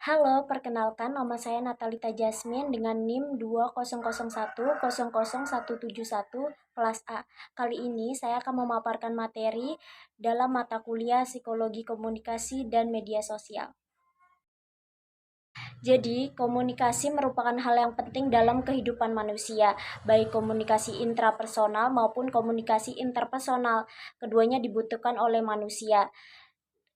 Halo, perkenalkan nama saya Natalita Jasmine dengan NIM 2001000171 kelas A. Kali ini saya akan memaparkan materi dalam mata kuliah Psikologi Komunikasi dan Media Sosial. Jadi, komunikasi merupakan hal yang penting dalam kehidupan manusia, baik komunikasi intrapersonal maupun komunikasi interpersonal. Keduanya dibutuhkan oleh manusia.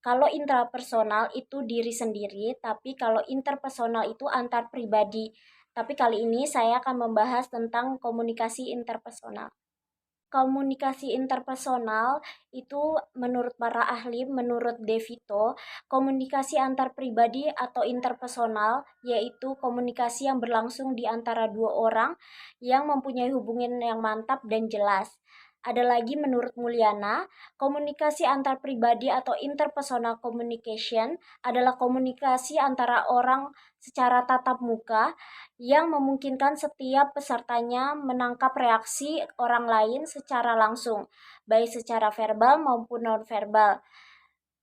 Kalau intrapersonal itu diri sendiri, tapi kalau interpersonal itu antar pribadi. Tapi kali ini saya akan membahas tentang komunikasi interpersonal. Komunikasi interpersonal itu menurut para ahli, menurut De Vito, komunikasi antar pribadi atau interpersonal yaitu komunikasi yang berlangsung di antara dua orang yang mempunyai hubungan yang mantap dan jelas. Ada lagi menurut Mulyana, komunikasi antar pribadi atau interpersonal communication adalah komunikasi antara orang secara tatap muka yang memungkinkan setiap pesertanya menangkap reaksi orang lain secara langsung, baik secara verbal maupun nonverbal,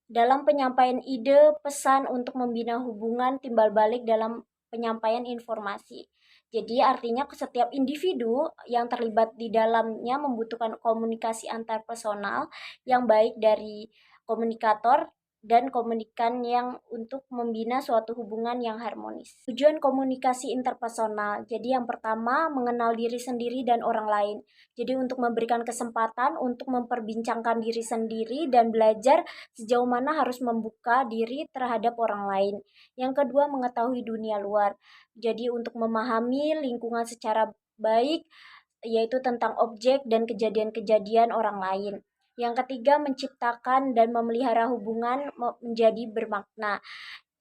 dalam penyampaian ide, pesan untuk membina hubungan timbal balik dalam penyampaian informasi. Jadi artinya setiap individu yang terlibat di dalamnya membutuhkan komunikasi antar personal yang baik dari komunikator dan komunikan yang untuk membina suatu hubungan yang harmonis. Tujuan komunikasi interpersonal. Jadi yang pertama mengenal diri sendiri dan orang lain. Jadi untuk memberikan kesempatan untuk memperbincangkan diri sendiri dan belajar sejauh mana harus membuka diri terhadap orang lain. Yang kedua mengetahui dunia luar. Jadi untuk memahami lingkungan secara baik yaitu tentang objek dan kejadian-kejadian orang lain. Yang ketiga, menciptakan dan memelihara hubungan menjadi bermakna.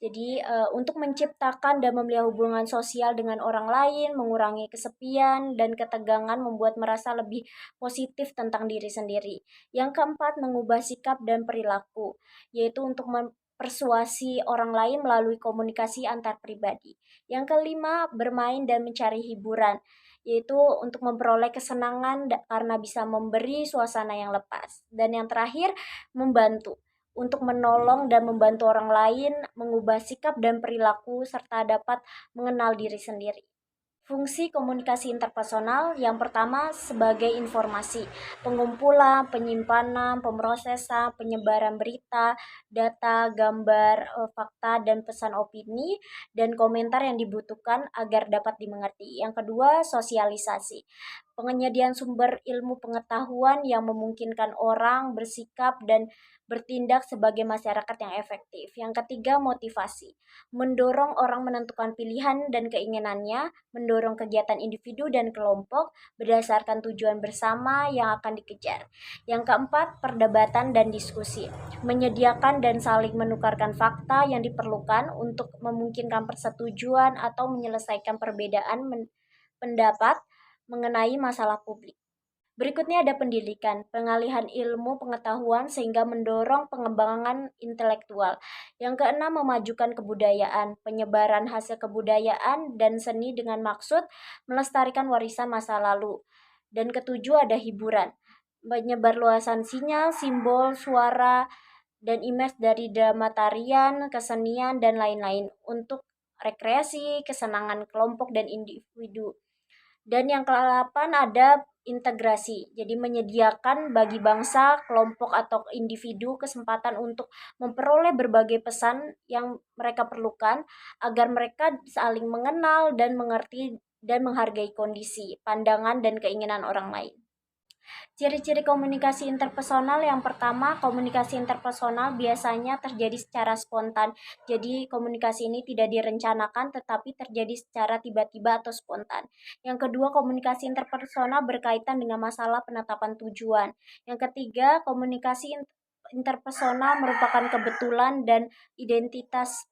Jadi, untuk menciptakan dan memelihara hubungan sosial dengan orang lain, mengurangi kesepian dan ketegangan, membuat merasa lebih positif tentang diri sendiri. Yang keempat, mengubah sikap dan perilaku, yaitu untuk mempersuasi orang lain melalui komunikasi antar pribadi. Yang kelima, bermain dan mencari hiburan, yaitu untuk memperoleh kesenangan karena bisa memberi suasana yang lepas. Dan yang terakhir, membantu untuk menolong dan membantu orang lain mengubah sikap dan perilaku serta dapat mengenal diri sendiri. Fungsi komunikasi interpersonal yang pertama sebagai informasi, pengumpulan, penyimpanan, pemrosesan, penyebaran berita, data, gambar, fakta, dan pesan opini, dan komentar yang dibutuhkan agar dapat dimengerti. Yang kedua, sosialisasi, penyediaan sumber ilmu pengetahuan yang memungkinkan orang bersikap dan bertindak sebagai masyarakat yang efektif. Yang ketiga, motivasi, mendorong orang menentukan pilihan dan keinginannya, mendorong kegiatan individu dan kelompok berdasarkan tujuan bersama yang akan dikejar. Yang keempat, perdebatan dan diskusi, menyediakan dan saling menukarkan fakta yang diperlukan untuk memungkinkan persetujuan atau menyelesaikan perbedaan pendapat mengenai masalah publik. Berikutnya ada pendidikan, pengalihan ilmu pengetahuan sehingga mendorong pengembangan intelektual. Yang keenam, memajukan kebudayaan, penyebaran hasil kebudayaan dan seni dengan maksud melestarikan warisan masa lalu. Dan ketujuh ada hiburan, penyebarluasan sinyal, simbol, suara, dan image dari drama tarian, kesenian, dan lain-lain untuk rekreasi, kesenangan kelompok dan individu. Dan yang ke-8 ada integrasi. Jadi menyediakan bagi bangsa, kelompok atau individu kesempatan untuk memperoleh berbagai pesan yang mereka perlukan agar mereka saling mengenal dan mengerti dan menghargai kondisi, pandangan dan keinginan orang lain. Ciri-ciri komunikasi interpersonal yang pertama, komunikasi interpersonal biasanya terjadi secara spontan. Jadi komunikasi ini tidak direncanakan tetapi terjadi secara tiba-tiba atau spontan. Yang kedua, komunikasi interpersonal berkaitan dengan masalah penetapan tujuan. Yang ketiga, komunikasi interpersonal merupakan kebetulan dan identitas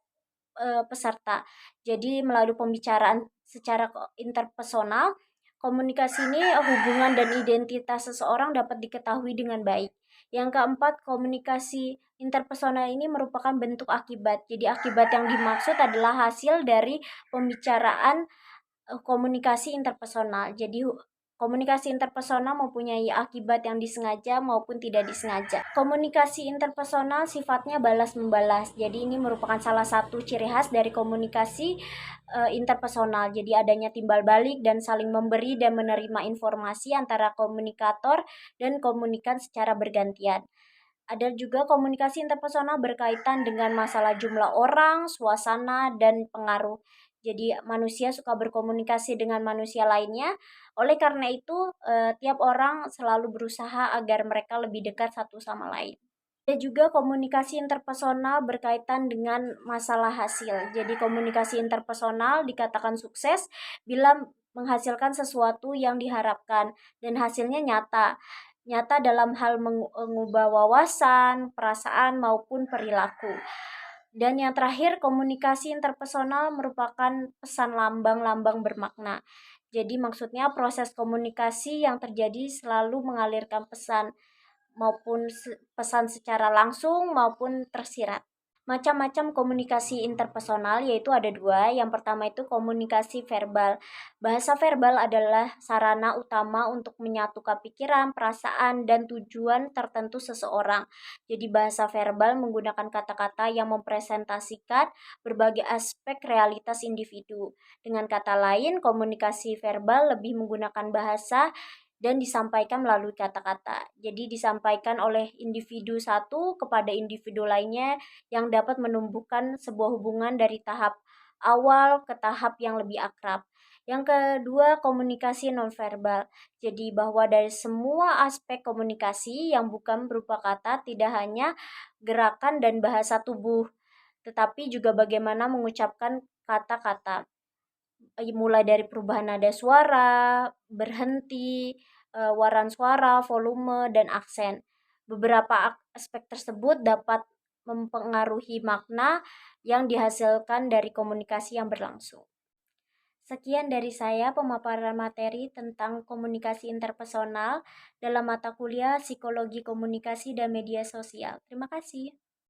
peserta. Jadi melalui pembicaraan secara interpersonal, komunikasi ini hubungan dan identitas seseorang dapat diketahui dengan baik. Yang keempat, komunikasi interpersonal ini merupakan bentuk akibat. Jadi akibat yang dimaksud adalah hasil dari pembicaraan komunikasi interpersonal. Jadi Komunikasi interpersonal mempunyai akibat yang disengaja maupun tidak disengaja. Komunikasi interpersonal sifatnya balas-membalas. Jadi ini merupakan salah satu ciri khas dari komunikasi interpersonal. Jadi adanya timbal balik dan saling memberi dan menerima informasi antara komunikator dan komunikan secara bergantian. Ada juga komunikasi interpersonal berkaitan dengan masalah jumlah orang, suasana, dan pengaruh. Jadi manusia suka berkomunikasi dengan manusia lainnya. Oleh karena itu, tiap orang selalu berusaha agar mereka lebih dekat satu sama lain. Ada juga komunikasi interpersonal berkaitan dengan masalah hasil. Jadi komunikasi interpersonal dikatakan sukses bila menghasilkan sesuatu yang diharapkan dan hasilnya nyata. Nyata dalam hal mengubah wawasan, perasaan maupun perilaku. Dan yang terakhir, komunikasi interpersonal merupakan pesan lambang-lambang bermakna. Jadi maksudnya proses komunikasi yang terjadi selalu mengalirkan pesan maupun pesan secara langsung maupun tersirat. Macam-macam komunikasi interpersonal yaitu ada dua. Yang pertama itu komunikasi verbal. Bahasa verbal adalah sarana utama untuk menyatukan pikiran, perasaan, dan tujuan tertentu seseorang. Jadi bahasa verbal menggunakan kata-kata yang mempresentasikan berbagai aspek realitas individu. Dengan kata lain, komunikasi verbal lebih menggunakan bahasa dan disampaikan melalui kata-kata. Jadi disampaikan oleh individu satu kepada individu lainnya yang dapat menumbuhkan sebuah hubungan dari tahap awal ke tahap yang lebih akrab. Yang kedua, komunikasi nonverbal. Jadi bahwa dari semua aspek komunikasi yang bukan berupa kata, tidak hanya gerakan dan bahasa tubuh, tetapi juga bagaimana mengucapkan kata-kata. Mulai dari perubahan nada suara, berhenti, waran suara, volume, dan aksen. Beberapa aspek tersebut dapat mempengaruhi makna yang dihasilkan dari komunikasi yang berlangsung. Sekian dari saya pemaparan materi tentang komunikasi interpersonal dalam mata kuliah Psikologi Komunikasi dan Media Sosial. Terima kasih.